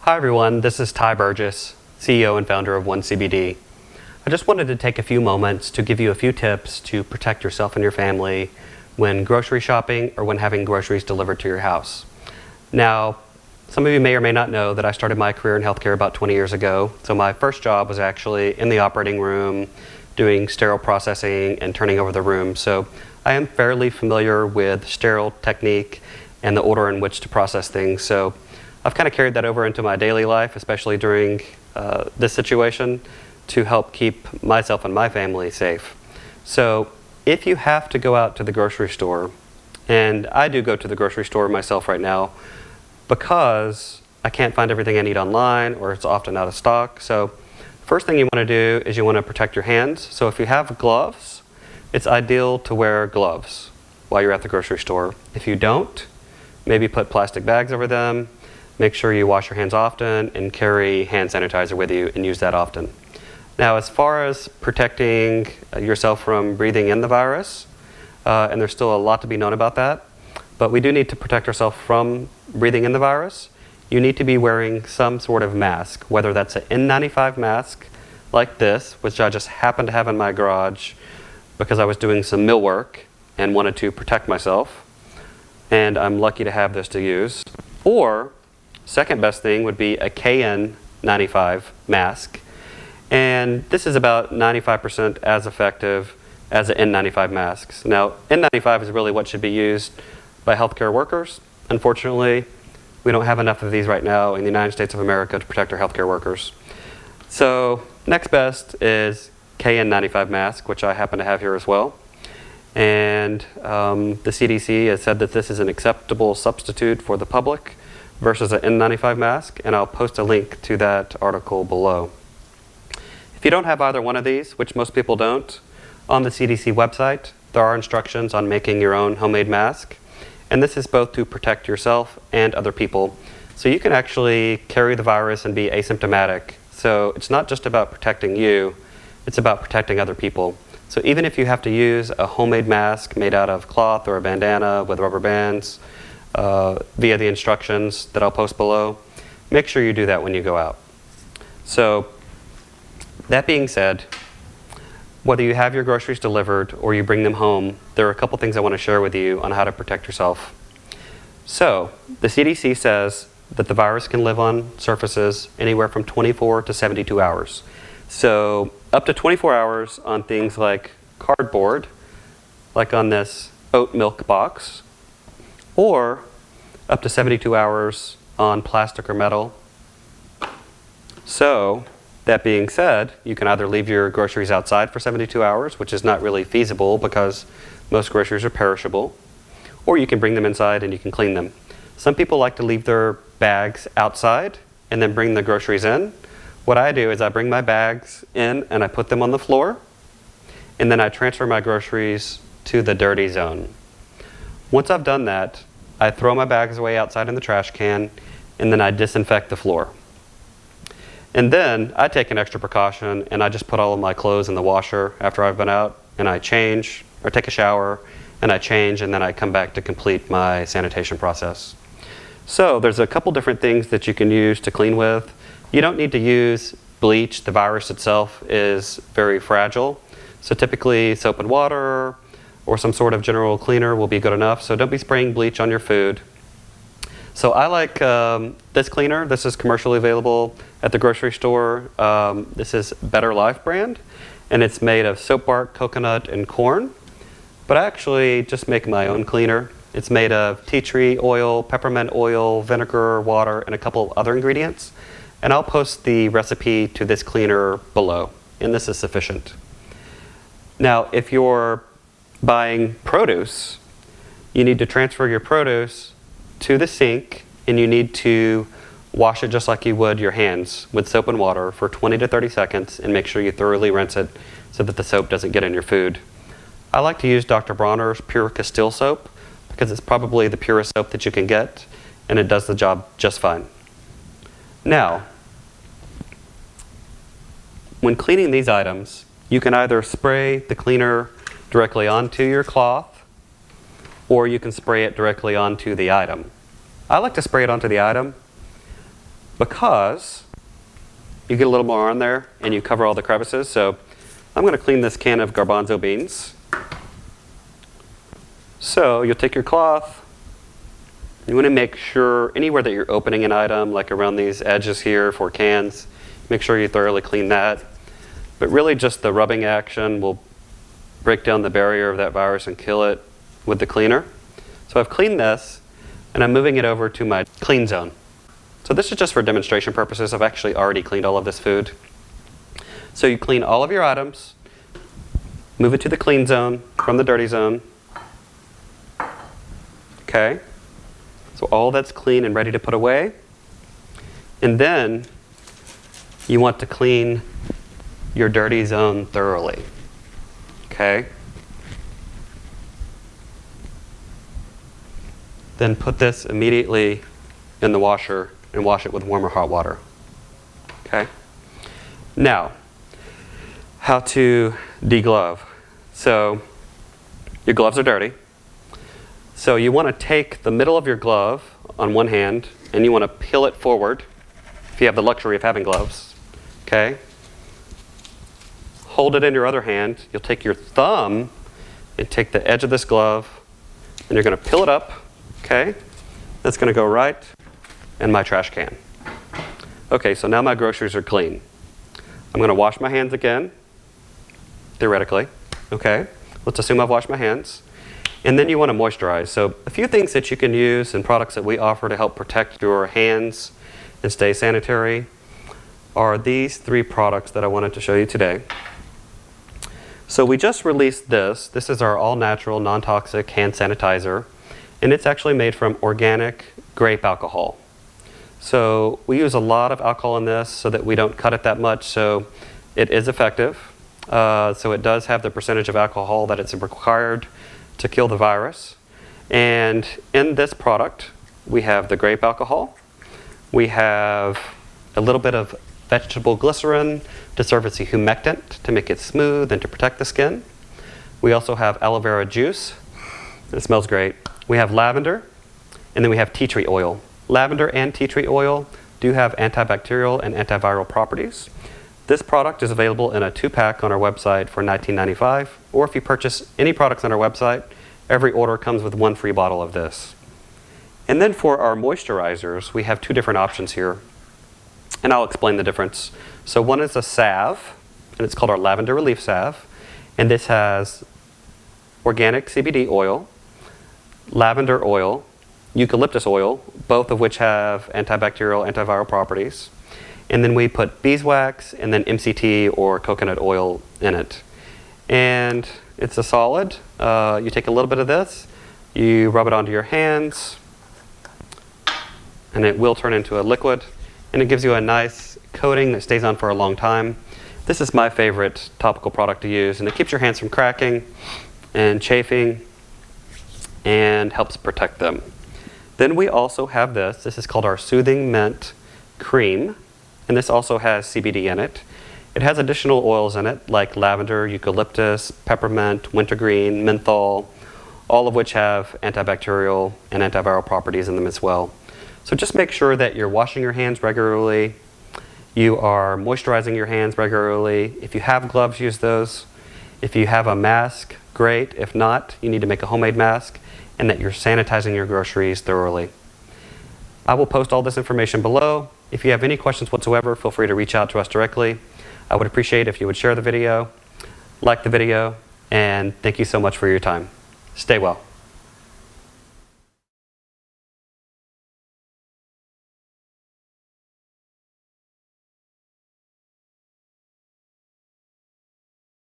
Hi everyone, this is Burgess, CEO and founder of One CBD. I just wanted to take a few moments to give you a few tips to protect yourself and your family when grocery shopping or when having groceries delivered to your house. Now, some of you may or may not know that I started my career in healthcare about 20 years ago. So my first job was actually in the operating room, doing sterile processing and turning over the room. So I am fairly familiar with sterile technique and the order in which to process things. So I've kind of carried that over into my daily life, especially during this situation, to help keep myself and my family safe. So if you have to go out to the grocery store, and I do go to the grocery store myself right now because I can't find everything I need online or it's often out of stock. So first thing you want to do is you want to protect your hands. So if you have gloves, it's ideal to wear gloves while you're at the grocery store. If you don't, maybe put plastic bags over them. Make sure you wash your hands often and carry hand sanitizer with you and use that often. Now, as far as protecting yourself from breathing in the virus, and there's still a lot to be known about that, but we do need to protect ourselves from breathing in the virus. You need to be wearing some sort of mask, whether that's an N95 mask like this, which I just happened to have in my garage because I was doing some mill work and wanted to protect myself, and I'm lucky to have this to use. Or second best thing would be a KN95 mask. And this is about 95% as effective as an N95 masks. Now, N95 is really what should be used by healthcare workers. Unfortunately, we don't have enough of these right now in the United States of America to protect our healthcare workers. So next best is KN95 mask, which I happen to have here as well. And the CDC has said that this is an acceptable substitute for the public versus an N95 mask, and I'll post a link to that article below. If you don't have either one of these, which most people don't, on the CDC website, there are instructions on making your own homemade mask, and this is both to protect yourself and other people. So you can actually carry the virus and be asymptomatic. So it's not just about protecting you, it's about protecting other people. So even if you have to use a homemade mask made out of cloth or a bandana with rubber bands, via the instructions that I'll post below, make sure you do that when you go out. So that being said, whether you have your groceries delivered or you bring them home, there are a couple things I want to share with you on how to protect yourself. So the CDC says that the virus can live on surfaces anywhere from 24 to 72 hours. So up to 24 hours on things like cardboard, like on this oat milk box, or up to 72 hours on plastic or metal. So that being said, you can either leave your groceries outside for 72 hours, which is not really feasible because most groceries are perishable, or you can bring them inside and you can clean them. Some people like to leave their bags outside and then bring the groceries in. What I do is I bring my bags in and I put them on the floor, and then I transfer my groceries to the dirty zone. Once I've done that, I throw my bags away outside in the trash can, and then I disinfect the floor. And then I take an extra precaution and I just put all of my clothes in the washer after I've been out, and I change or take a shower and I change, and then I come back to complete my sanitation process. So there's a couple different things that you can use to clean with. You don't need to use bleach. The virus itself is very fragile. So typically soap and water or some sort of general cleaner will be good enough. So don't be spraying bleach on your food. So I like this cleaner. This is commercially available at the grocery store. This is Better Life brand, and it's made of soap bark, coconut, and corn. But I actually just make my own cleaner. It's made of tea tree oil, peppermint oil, vinegar, water, and a couple of other ingredients. And I'll post the recipe to this cleaner below, and this is sufficient. Now, if you're buying produce, you need to transfer your produce to the sink, and you need to wash it just like you would your hands with soap and water for 20 to 30 seconds, and make sure you thoroughly rinse it so that the soap doesn't get in your food. I like to use Dr. Bronner's Pure Castile soap because it's probably the purest soap that you can get, and it does the job just fine. Now, when cleaning these items, you can either spray the cleaner directly onto your cloth, or you can spray it directly onto the item. I like to spray it onto the item because you get a little more on there and you cover all the crevices. So I'm going to clean this can of garbanzo beans. So you'll take your cloth. You want to make sure anywhere that you're opening an item, like around these edges here for cans, make sure you thoroughly clean that. But really just the rubbing action will break down the barrier of that virus and kill it with the cleaner. So I've cleaned this and I'm moving it over to my clean zone. So this is just for demonstration purposes. I've actually already cleaned all of this food. So you clean all of your items, move it to the clean zone from the dirty zone. Okay, so all that's clean and ready to put away. And then you want to clean your dirty zone thoroughly. Okay. Then put this immediately in the washer and wash it with warm or hot water. Okay. Now, how to deglove. So your gloves are dirty. So you want to take the middle of your glove on one hand and you want to peel it forward if you have the luxury of having gloves. Okay. Hold it in your other hand. You'll take your thumb and take the edge of this glove and you're going to peel it up. Okay. That's going to go right in my trash can. Okay, so now my groceries are clean. I'm going to wash my hands again, theoretically. Okay. Let's assume I've washed my hands. And then you want to moisturize. So a few things that you can use and products that we offer to help protect your hands and stay sanitary are these 3 products that I wanted to show you today. So we just released this. This is our all-natural, non-toxic hand sanitizer. And it's actually made from organic grape alcohol. So we use a lot of alcohol in this so that we don't cut it that much. So it is effective. So it does have the percentage of alcohol that it's required to kill the virus. And in this product, we have the grape alcohol. We have a little bit of vegetable glycerin to serve as a humectant to make it smooth and to protect the skin. We also have aloe vera juice. It smells great. We have lavender, and then we have tea tree oil. Lavender and tea tree oil do have antibacterial and antiviral properties. This product is available in a 2-pack on our website for $19.95, or if you purchase any products on our website, every order comes with 1 free bottle of this. And then for our moisturizers, we have 2 different options here, and I'll explain the difference. So one is a salve, and it's called our Lavender Relief Salve, and this has organic CBD oil, lavender oil, eucalyptus oil, both of which have antibacterial, antiviral properties. And then we put beeswax and then MCT or coconut oil in it. And it's a solid. You take a little bit of this, you rub it onto your hands, and it will turn into a liquid. And it gives you a nice coating that stays on for a long time. This is my favorite topical product to use, and it keeps your hands from cracking and chafing and helps protect them. Then we also have this. This is called our Soothing Mint Cream. And this also has CBD in it. It has additional oils in it like lavender, eucalyptus, peppermint, wintergreen, menthol, all of which have antibacterial and antiviral properties in them as well. So just make sure that you're washing your hands regularly. You are moisturizing your hands regularly. If you have gloves, use those. If you have a mask, great. If not, you need to make a homemade mask, and that you're sanitizing your groceries thoroughly. I will post all this information below. If you have any questions whatsoever, feel free to reach out to us directly. I would appreciate if you would share the video, like the video, and thank you so much for your time. Stay well.